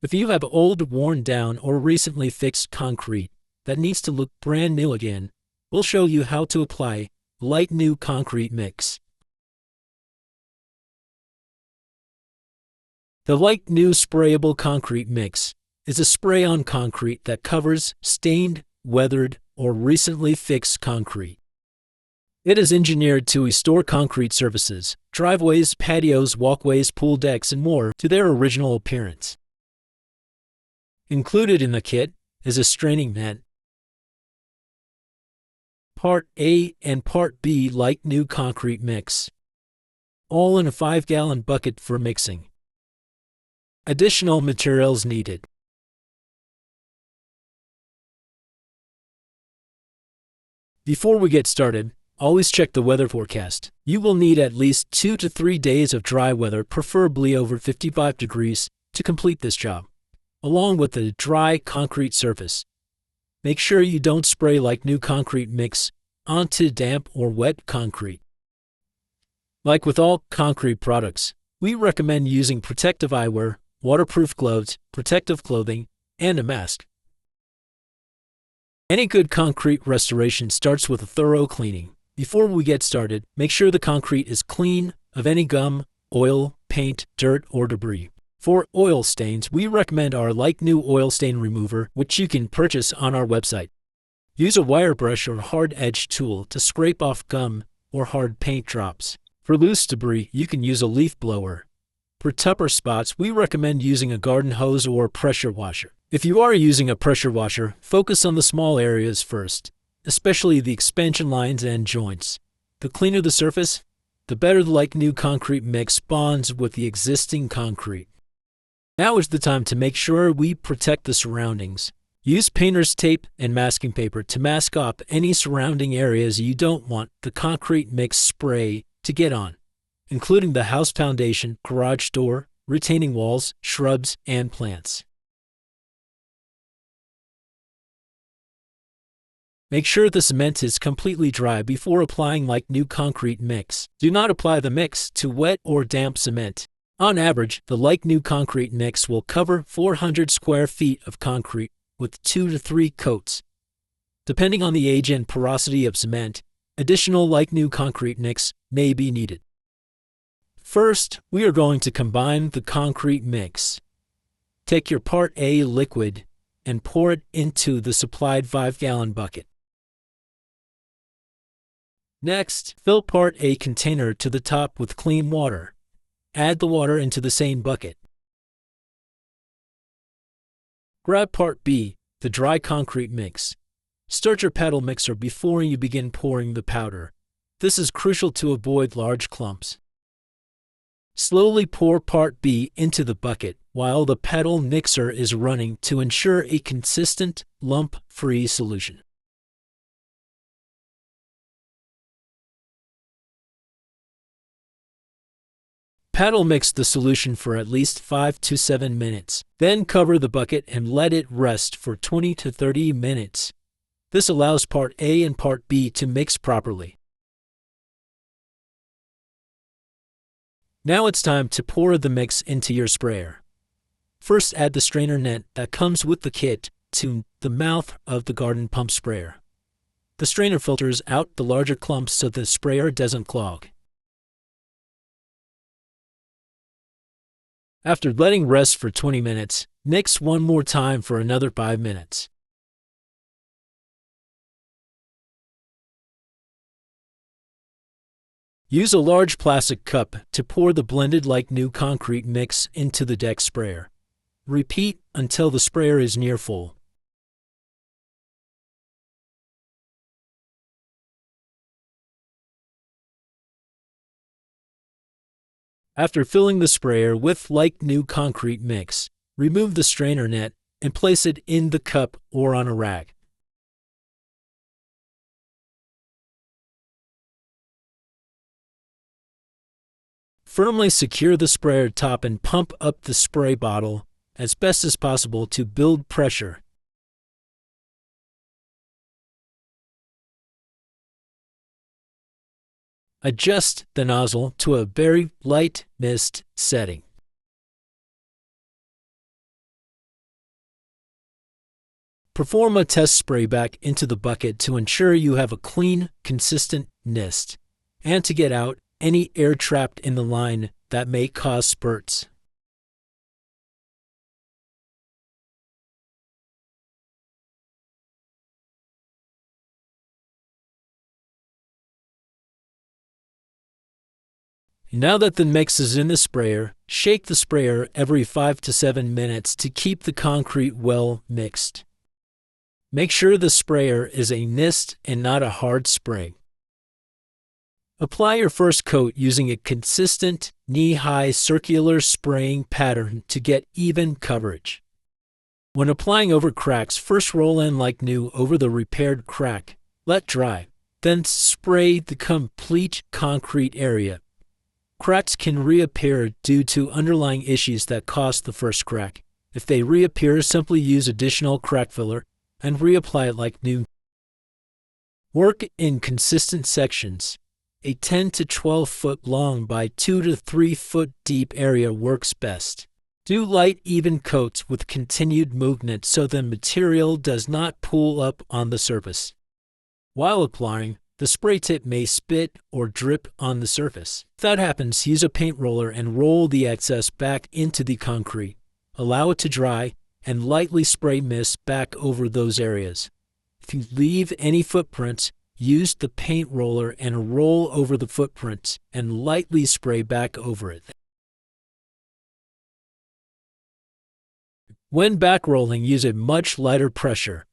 If you have old, worn down, or recently fixed concrete that needs to look brand new again, we'll show you how to apply Light New Concrete Mix. The Light New Sprayable Concrete Mix is a spray-on concrete that covers stained, weathered, or recently fixed concrete. It is engineered to restore concrete surfaces, driveways, patios, walkways, pool decks, and more to their original appearance. Included in the kit is a straining net, Part A and Part B Light New Concrete Mix, all in a 5-gallon bucket for mixing. Additional materials needed. Before we get started, always check the weather forecast. You will need at least 2 to 3 days of dry weather, preferably over 55 degrees, to complete this job, along with a dry concrete surface. Make sure you don't spray Light New Concrete Mix onto damp or wet concrete. Like with all concrete products, we recommend using protective eyewear, waterproof gloves, protective clothing, and a mask. Any good concrete restoration starts with a thorough cleaning. Before we get started, make sure the concrete is clean of any gum, oil, paint, dirt, or debris. For oil stains, we recommend our Light New Oil Stain Remover, which you can purchase on our website. Use a wire brush or hard-edged tool to scrape off gum or hard paint drops. For loose debris, you can use a leaf blower. For tougher spots, we recommend using a garden hose or pressure washer. If you are using a pressure washer, focus on the small areas first, especially the expansion lines and joints. The cleaner the surface, the better the Light New Concrete Mix bonds with the existing concrete. Now is the time to make sure we protect the surroundings. Use painter's tape and masking paper to mask up any surrounding areas you don't want the concrete mix spray to get on, including the house foundation, garage door, retaining walls, shrubs, and plants. Make sure the cement is completely dry before applying Light New Concrete Mix. Do not apply the mix to wet or damp cement. On average, the Light New Concrete Mix will cover 400 square feet of concrete with 2 to 3 coats. Depending on the age and porosity of cement, additional Light New Concrete Mix may be needed. First, we are going to combine the concrete mix. Take your Part A liquid and pour it into the supplied 5-gallon bucket. Next, fill Part A container to the top with clean water. Add the water into the same bucket. Grab Part B, the dry concrete mix. Start your paddle mixer before you begin pouring the powder. This is crucial to avoid large clumps. Slowly pour Part B into the bucket while the paddle mixer is running to ensure a consistent, lump-free solution. Paddle mix the solution for at least 5 to 7 minutes. Then cover the bucket and let it rest for 20 to 30 minutes. This allows Part A and Part B to mix properly. Now it's time to pour the mix into your sprayer. First, add the strainer net that comes with the kit to the mouth of the garden pump sprayer. The strainer filters out the larger clumps so the sprayer doesn't clog. After letting rest for 20 minutes, mix one more time for another 5 minutes. Use a large plastic cup to pour the blended Light New Concrete Mix into the deck sprayer. Repeat until the sprayer is near full. After filling the sprayer with Light New Concrete Mix, remove the strainer net and place it in the cup or on a rag. Firmly secure the sprayer top and pump up the spray bottle as best as possible to build pressure. Adjust the nozzle to a very light mist setting. Perform a test spray back into the bucket to ensure you have a clean, consistent mist, and to get out any air trapped in the line that may cause spurts. Now that the mix is in the sprayer, shake the sprayer every 5 to 7 minutes to keep the concrete well mixed. Make sure the sprayer is a mist and not a hard spray. Apply your first coat using a consistent, knee-high circular spraying pattern to get even coverage. When applying over cracks, first roll in like new over the repaired crack. Let dry. Then spray the complete concrete area. Cracks can reappear due to underlying issues that caused the first crack. If they reappear, simply use additional crack filler and reapply it like new. Work in consistent sections. A 10 to 12 foot long by 2 to 3 foot deep area works best. Do light, even coats with continued movement so the material does not pool up on the surface. While applying, the spray tip may spit or drip on the surface. If that happens, use a paint roller and roll the excess back into the concrete. Allow it to dry and lightly spray mist back over those areas. If you leave any footprints, use the paint roller and roll over the footprints and lightly spray back over it. When back rolling, use a much lighter pressure.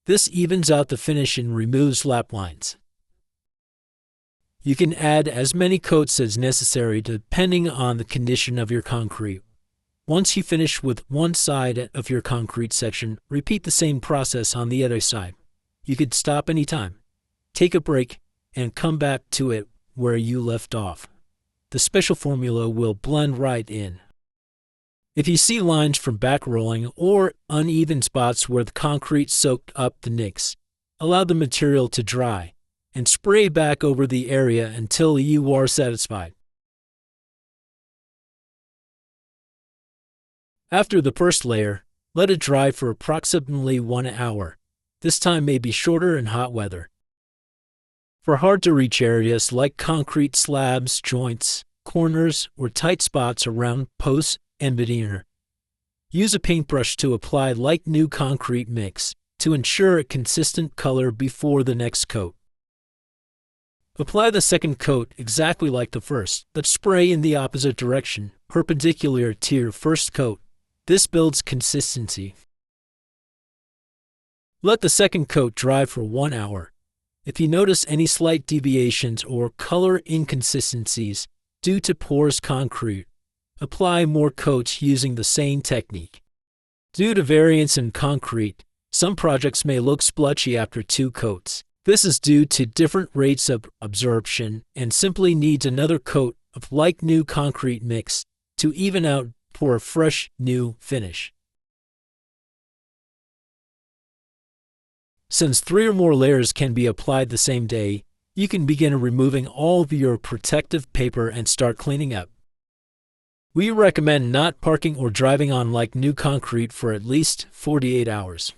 This evens out the finish and removes lap lines. You can add as many coats as necessary depending on the condition of your concrete. Once you finish with one side of your concrete section, repeat the same process on the other side. You could stop anytime, take a break, and come back to it where you left off. The special formula will blend right in. If you see lines from back rolling or uneven spots where the concrete soaked up the nicks, allow the material to dry and spray back over the area until you are satisfied. After the first layer, let it dry for approximately 1 hour. This time may be shorter in hot weather. For hard-to-reach areas like concrete slabs, joints, corners, or tight spots around posts and veneer, use a paintbrush to apply like new concrete mix to ensure a consistent color before the next coat. Apply the second coat exactly like the first, but spray in the opposite direction, perpendicular to your first coat. This builds consistency. Let the second coat dry for 1 hour. If you notice any slight deviations or color inconsistencies due to porous concrete, apply more coats using the same technique. Due to variance in concrete, some projects may look splotchy after 2 coats. This is due to different rates of absorption and simply needs another coat of like new concrete mix to even out for a fresh new finish. Since 3 or more layers can be applied the same day, you can begin removing all of your protective paper and start cleaning up. We recommend not parking or driving on like new concrete for at least 48 hours.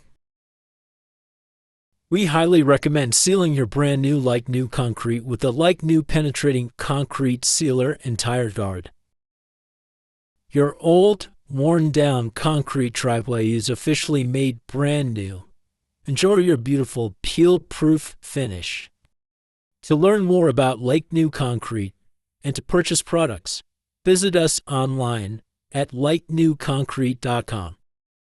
We highly recommend sealing your brand new like new concrete with a like new penetrating concrete sealer and tire guard. Your old, worn-down concrete driveway is officially made brand new. Enjoy your beautiful peel-proof finish. To learn more about like new concrete and to purchase products, visit us online at likenewconcrete.com.